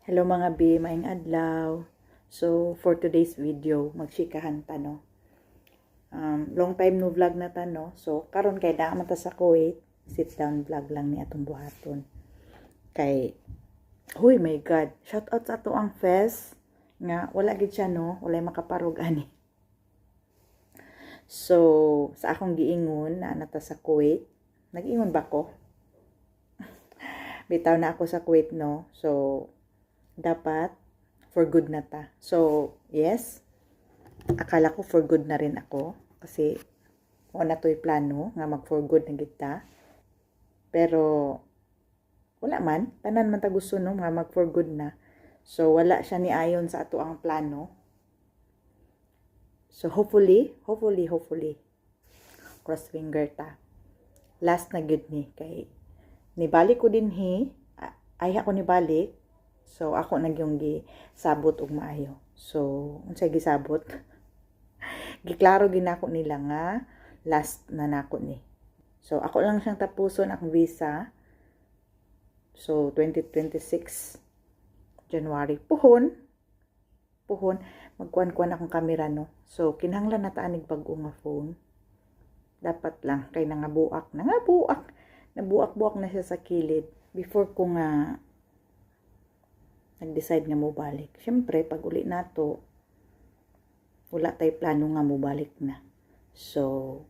Hello mga bi, maing adlaw. So, for today's video, magchikahan ta, no? Long time no vlog na ta, no? So, karon kay daaman ta sa Kuwait, sit down vlog lang ni atong buhaton. Kay, huy my God, shout out sa ato ang Fez, nga wala gid siya, no? Walay makaparog ani. So, sa akong giingon na nata sa Kuwait, nag-ingon ba ko? Bitaw na ako sa Kuwait, no? So, dapat for good na ta. So, yes, akala ko for good na rin ako kasi wala to'y plano nga mag for good na kita. Pero wala man, tanan man ta gusto no nga mag for good na. So, wala siya ni ayon sa ato ang plano. So, hopefully, cross finger ta. Last na good ni kay nibalik ko din ay ako nibalik. So, ako nagyong gisabot og maayo. So, unsay gisabot? Giklaro ginako nila nga last na nako ni. So, ako lang siyang tapuson ang visa. So, 2026 January. Puhon. Magkuan-kuan akong kamera, no? So, kinahanglan na taanig bag-o nga phone. Dapat lang. Kay nangabuak Nabuak-buak na siya sa kilid. Before ko nga nag-decide nga mo balik. Siyempre, pag uli na to, wala tayo plano nga mo balik na. So,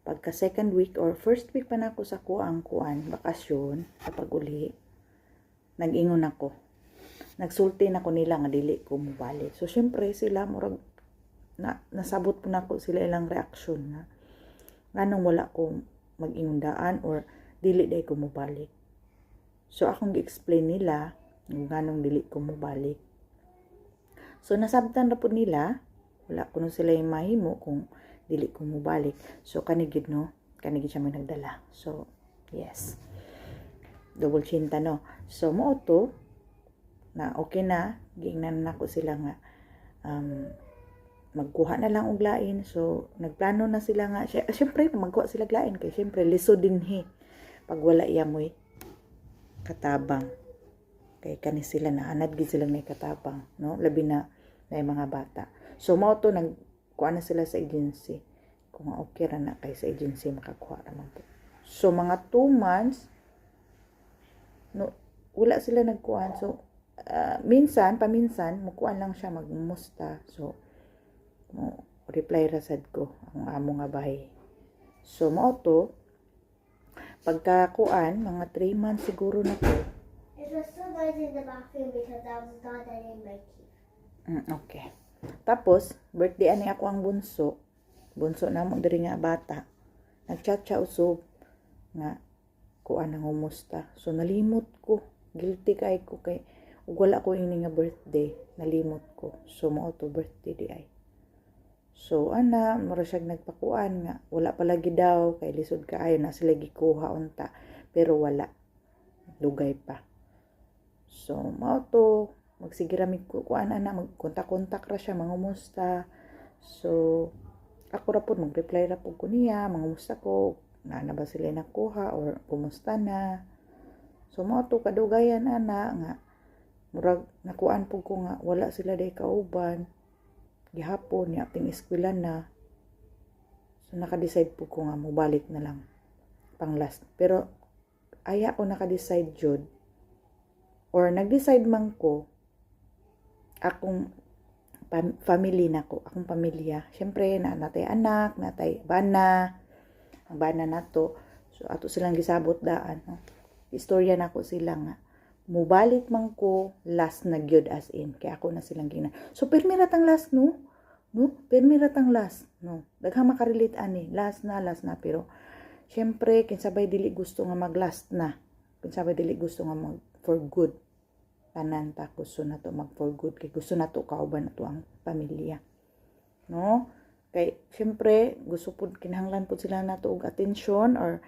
pagka second week or first week pa na ako sa kuan, bakasyon, kapag uli, nag-ingon ako. Nagsulti na ko nila nga dili ko mo balik. So, siyempre, sila, murag, nasabot po na ako sila ilang reaksyon na nganong wala ko mag-ingundaan or dili day ko mo balik. So, akong gi-explain nila nganong dili ko mo balik. So, nasabtan na po nila, wala ko sila yung mahimo kung dili ko mo balik. So, kanigid no? Kanigid siya may nagdala. So, yes. Double chinta, no? So, mo to, na okay na, giingnan na ko sila nga, magkuha na lang og lain. So, nagplano na sila nga, syempre, magkuha sila og lain, kay syempre, lisod din pag wala iya mo'y katabang. Kay kani sila na anad gid sila may katabang, no? Labi na may mga bata. So mao to nagkuha na sila sa agency. Kung okay ra na kay sa agency makakuha naman po. So mga 2 months no wala sila nagkuha. So paminsan mukuan lang siya magmusta. So reply ra sad ko ang amo nga bahay. So mao to pagkakuan mga 3 months siguro na to. It was so noisy in the bathroom because I was not in my teeth. Okay. Tapos, birthday ani ako ang bunso. Bunso na mo diri nga bata. Nagchat siya usog nga kuan ang humusta. So, nalimot ko. Guilty kay ko kay ug wala ko ini nga birthday. Nalimot ko. So, mao to birthday di ay. So, mura siya nagpakuan nga. Wala palagi daw. Kay lisod kaayo na sila gikuha unta. Pero wala. Lugay pa. So, mao to, magsigira mi kuan magkontak-kontak ra siya, mangumusta. So, ako ra pud mag-reply ra pud ko niya, mangumusta ko, na ba sila nakuha or kumusta na. So, mao to kadugayan nga murag nakuan pud ko nga wala sila day kauban. Gihapon niya ting eskwela na. So, naka-decide pud ko nga mobalik na lang pang last. Pero aya ko naka-decide jud or nag-decide man ko akong family na ko, akong pamilya. Syempre, natay anak, natay bana, ang bana na to. So, ato silang gisabot daan. No? Istorya na ko sila nga. Mubalik man ko, last na gyud as in. Kaya ako na silang gina. So, permiratang last, no? No? Permiratang last, no? Daghang makarelate ani. Last na. Pero, syempre, kinsabay dili gusto nga mag-last na. Kinsabay dili gusto nga mag for good. Tanan ta gusto na to mag for good kay gusto na to kauban na to ang pamilya, no? Kay syempre gusto pud kinahanglan pud sila nato og atensyon or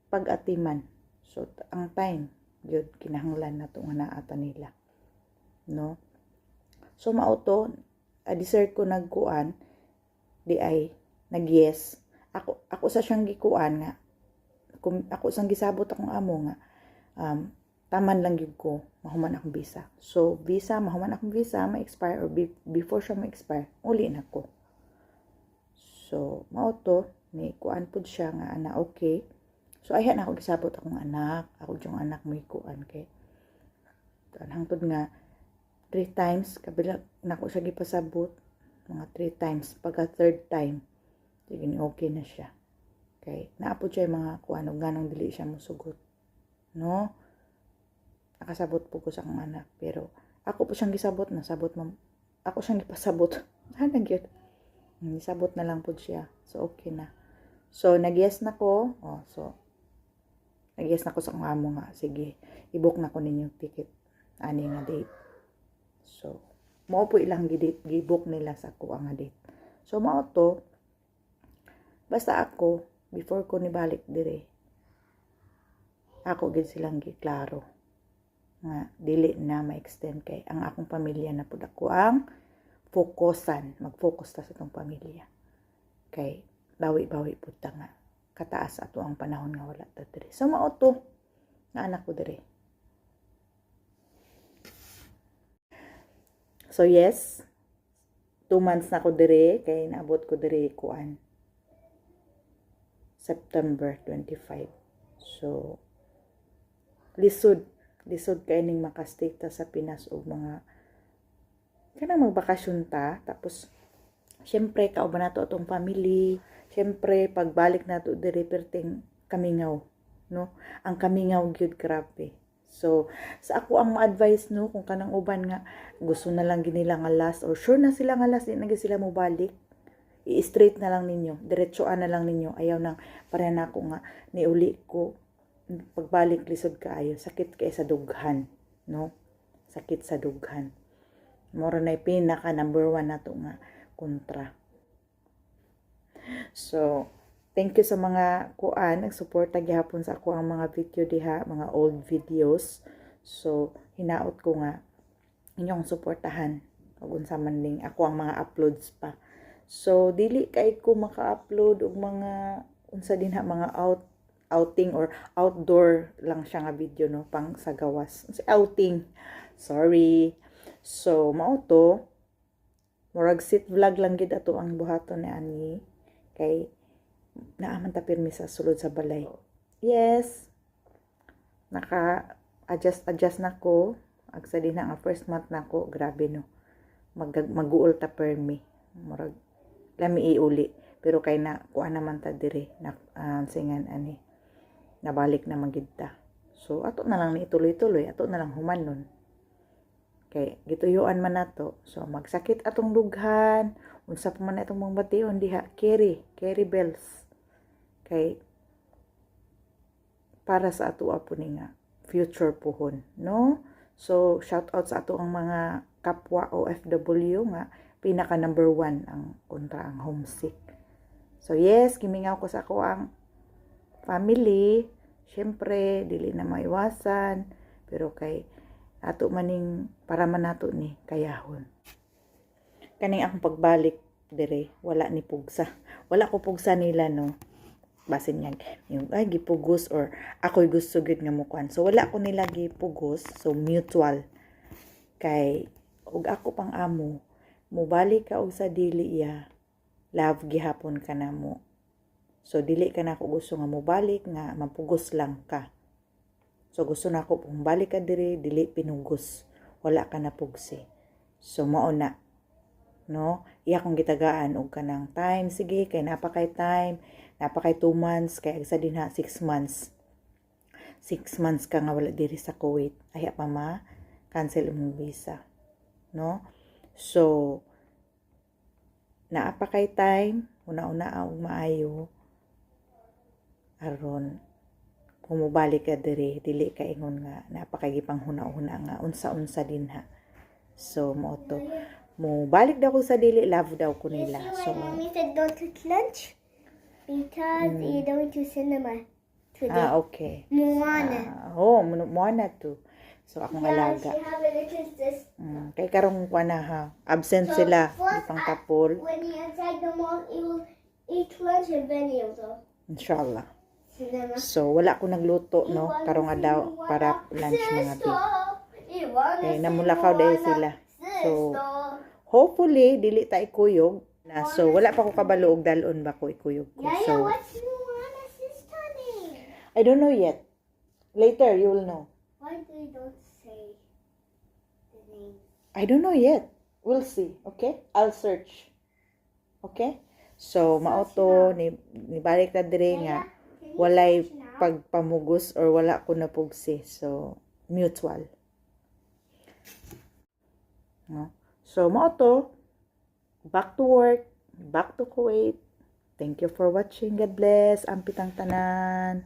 pag-atiman. So ang time gyud kinahanglan nato nga naata nila, no? So mao to dessert ko nagkuan di ay nag-yes ako sa siyang gikuan nga ako sang gisabot akong amo nga taman lang gyud ko mahuman akong visa. So visa mahuman akong visa ma-expire or before siya ma-expire uli na ko. So mao to ni kuan pud siya nga ana okay. So ayha na ako gisabot akong anak, ako yung anak mo kuan kay hangtod nga 3 times kabila nako siya gipasabot mga 3 times pagka 3rd time sige ni okay na siya. Kay naapod siya yung mga kuan ug ganong dili siya mosugot. No? Nakasabot po ko sa akong anak pero ako po siyang gisabot na sabot ako siyang gipasabot. Ana gyud. Gisabot na lang po siya. So okay na. So nag-yes na ko. Oh, so nag-yes na ko sa akong amo nga sige i-book na ko ninyong ticket ani nga date. So mao po ilang gi-book nila sa ako nga date. So mao to basta ako before ko nibalik dire ako gid silang giklaro nga dili na ma-extend kay ang akong pamilya na pud ako ang mag-focus ta sa tong pamilya kay bawi-bawi pud ta nga kataas ato ang panahon nga wala ta dire. So mao to nga anak ko dire. So yes, 2 months na ko dire kay naabot ko dire kuan September 25. So lisod kay ning makastay ta sa Pinas og mga kanang magbakasyon ta tapos syempre kauban nato atong family, syempre pagbalik nato diri perting kamingaw, no? Ang kamingaw gyud grabe. So sa ako ang ma-advise no kung kanang uban nga gusto na lang ginila nga last or sure na sila nga last di na sila mo balik, i-straight na lang ninyo, diretsoan na lang ninyo. Ayaw nang pareha na ako nga niuli ko pagbalik lisod kaayo, sakit kay sa dughan, no? Sakit sa dughan. Mora na pinaka number 1 nato nga kontra. So, thank you sa mga kuan nagsuporta gihapon sa ako ang mga video diha, mga old videos. So, hinaot ko nga inyong suportahan ug unsa man ning ako ang mga uploads pa. So, dili kay ko maka-upload og mga unsa dinha mga outing or outdoor lang siya nga video no pang sa gawas. Outing. Sorry. So mao to murag sit vlog lang gid ato ang buhaton ni ani kay naaman ta pirmi sa sulod sa balay. Yes. Naka adjust na ko agsa din nga first month na ko grabe no. Mag-uol ta pirmi. Murag lami iuli pero kay na kuan naman ta dire na singan ani nabalik na magid ta. So ato na lang ni ituloy-tuloy, ato na lang humanon. Kay gituyuan man nato. So magsakit atong dughan, unsa pa man atong mga bation diha, carry bells. Kay para sa ato apo ni nga future pohon, no? So shout out sa ato ang mga kapwa OFW nga pinaka number 1 ang kontra ang homesick. So yes, gimingaw ko sa ako ang family, syempre dili na maiwasan pero kay ato maning para man nato ni kayahon. Kaning akong pagbalik dire wala ni pugsa. Wala ko pugsa nila no. Basin niya yung ay gipugos or ako'y gusto gid nga mukuan. So wala ko nila gipugos, so mutual. Kay ug ako pang amo, mubalik ka og sa dili ya. Love gihapon ka na mo. So, dili ka na ako gusto nga mobalik nga mapugos lang ka. So, gusto na ako kung balik ka diri, dili pinugos. Wala ka na pugsi. So, mao na. No? Iya kong gitagaan og kanang time. Sige, kay napakay time. Napakay 2 months. Kay agsa din ha, 6 months. 6 months ka nga wala diri sa Kuwait. Ay, pa ma, cancel imong visa. No? So, naapakay time. Una-una og maayo. Aron kung mobalik ka diri dili ka ingon nga napakagipang huna-huna nga unsa-unsa din ha. So mo to mo balik daw ko sa dili love daw ko nila. So Mommy said don't eat lunch because you're going to cinema today. Okay. Moana. Moana to. So akong Yeah, alaga. she have a little this. Kay karong kuan na ha. Absent So, sila first, ipang tapol. When he inside the mall, he will eat lunch and then he'll go. Inshallah. cinema. So wala ko nagluto no karong adlaw para lunch mga bi. Eh namulakaw dahil sila. So hopefully dili ta ikuyog na. So wala pa ko kabalo og dalon ba ko ikuyog ko. Yeah, So what's Moana sister name? I don't know yet. Later you will know. Why they don't say the name? I don't know yet. We'll see. Okay? I'll search. Okay? So mao to ni balik ta dire nga Can you walay search now? pagpamugos or wala ko napugsi. So mutual. No? So mao to back to work, back to Kuwait. Thank you for watching. God bless. Ampitang tanan.